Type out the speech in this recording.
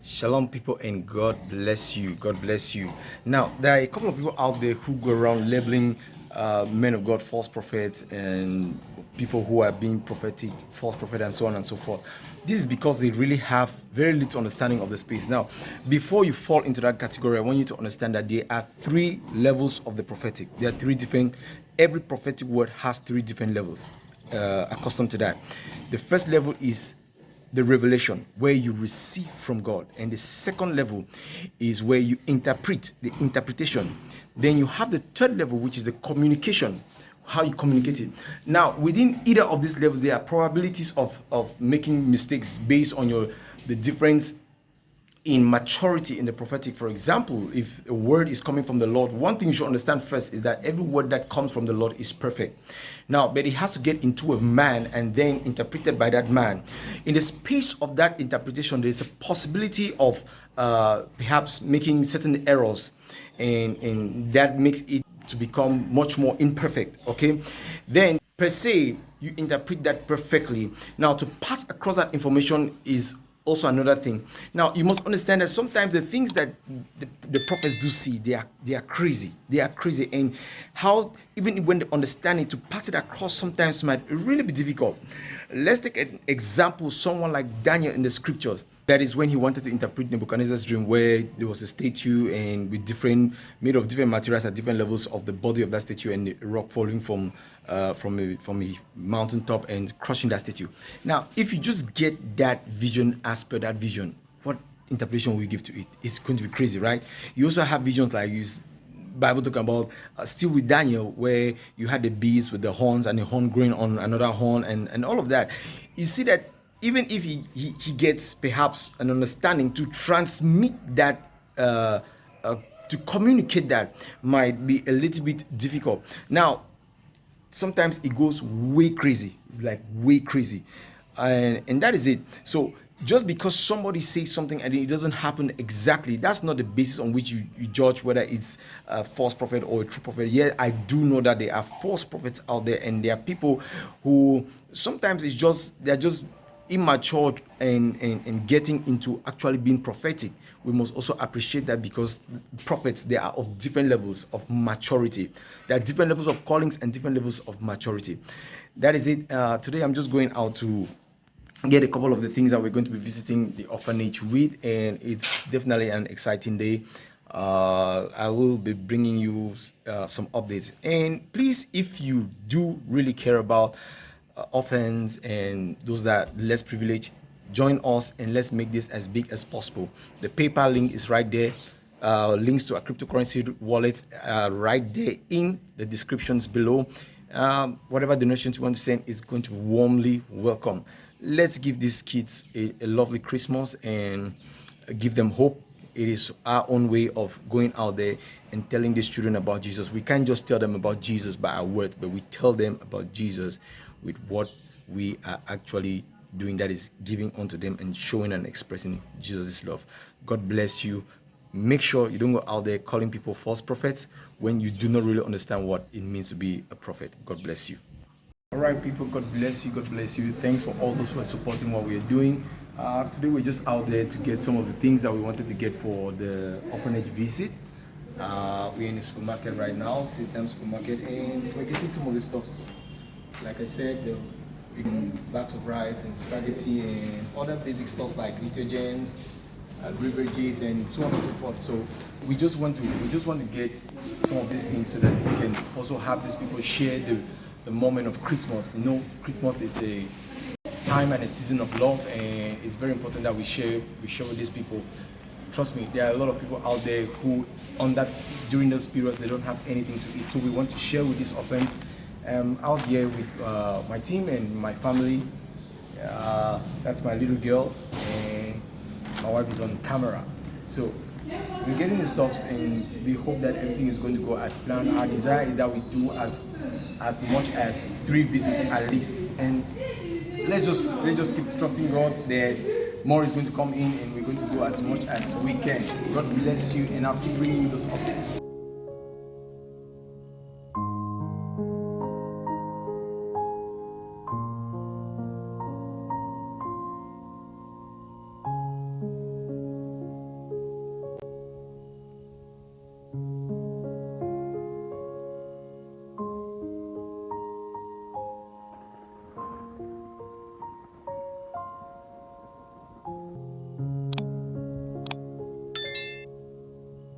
Shalom, people, and God bless you. God bless you. Now, there are a couple of people out there who go around labeling men of God false prophets and people who are being prophetic, false prophet, and so on and so forth. This is because they really have very little understanding of the space. Now, before you fall into that category, I want you to understand that there are three levels of the prophetic. There are three different, every prophetic word has three different levels. Accustomed to that. The first level is the revelation, where you receive from God, and the second level is where you interpret, the interpretation. Then you have the third level, which is the communication, how you communicate it. Now, within either of these levels, there are probabilities of making mistakes based on the difference in maturity in the prophetic. For example, if a word is coming from the Lord, one thing you should understand first is that every word that comes from the Lord is perfect. Now, but it has to get into a man and then interpreted by that man. In the space of that interpretation, there is a possibility of perhaps making certain errors, and that makes it to become much more imperfect. Okay, then per se, you interpret that perfectly. Now, to pass across that information is also another thing. Now, you must understand that sometimes the things that the prophets do see, they are crazy. They are crazy, and how even when they understand it, to pass it across sometimes might really be difficult. Let's take an example, someone like Daniel in the scriptures. That is when he wanted to interpret Nebuchadnezzar's dream, where there was a statue and made of different materials at different levels of the body of that statue, and the rock falling from a mountaintop and crushing that statue. Now, if you just get that vision as per that vision, what interpretation will you give to it? It's going to be crazy, right? You also have visions like Bible talking about still with Daniel, where you had the beast with the horns and the horn growing on another horn and all of that. You see that even if he gets perhaps an understanding to transmit that, to communicate that, might be a little bit difficult. Now, sometimes it goes way crazy, like way crazy, and that is it. So just because somebody says something and it doesn't happen exactly, that's not the basis on which you judge whether it's a false prophet or a true prophet. Yeah, I do know that there are false prophets out there, and there are people who sometimes they're just immature and getting into actually being prophetic. We must also appreciate that, because prophets, they are of different levels of maturity. There are different levels of callings and different levels of maturity. That is it. Today I'm just going out to get a couple of the things that we're going to be visiting the orphanage with, and it's definitely an exciting day. I will be bringing you some updates, and please, if you do really care about orphans and those that are less privileged, join us and let's make this as big as possible. The PayPal link is right there. Links to our cryptocurrency wallet right there in the descriptions below. Whatever donations you want to send is going to be warmly welcome. Let's give these kids a lovely Christmas and give them hope. It is our own way of going out there and telling these children about Jesus. We can't just tell them about Jesus by our words, but we tell them about Jesus with what we are actually doing, that is giving unto them and showing and expressing Jesus' love. God bless you. Make sure you don't go out there calling people false prophets when you do not really understand what it means to be a prophet. God bless you. All right, people, God bless you. God bless you. Thanks for all those who are supporting what we are doing. Today we're just out there to get some of the things that we wanted to get for the orphanage visit. We're in the supermarket right now, CSM supermarket, and we're getting some of the stuff. Like I said, the bags of rice and spaghetti and other basic stuff like detergents, beverages, and so on and so forth. So we just want to get some of these things so that we can also have these people share the moment of Christmas. You know, Christmas is a time and a season of love, and it's very important that we share with these people. Trust me, there are a lot of people out there who during those periods they don't have anything to eat. So we want to share with these orphans. Out here with my team and my family. That's my little girl, and my wife is on camera. So we're getting the stuffs, and we hope that everything is going to go as planned. Our desire is that we do as much as 3 visits at least, and let's just keep trusting God that more is going to come in, and we're going to do as much as we can. God bless you, and I'll keep bringing you those updates.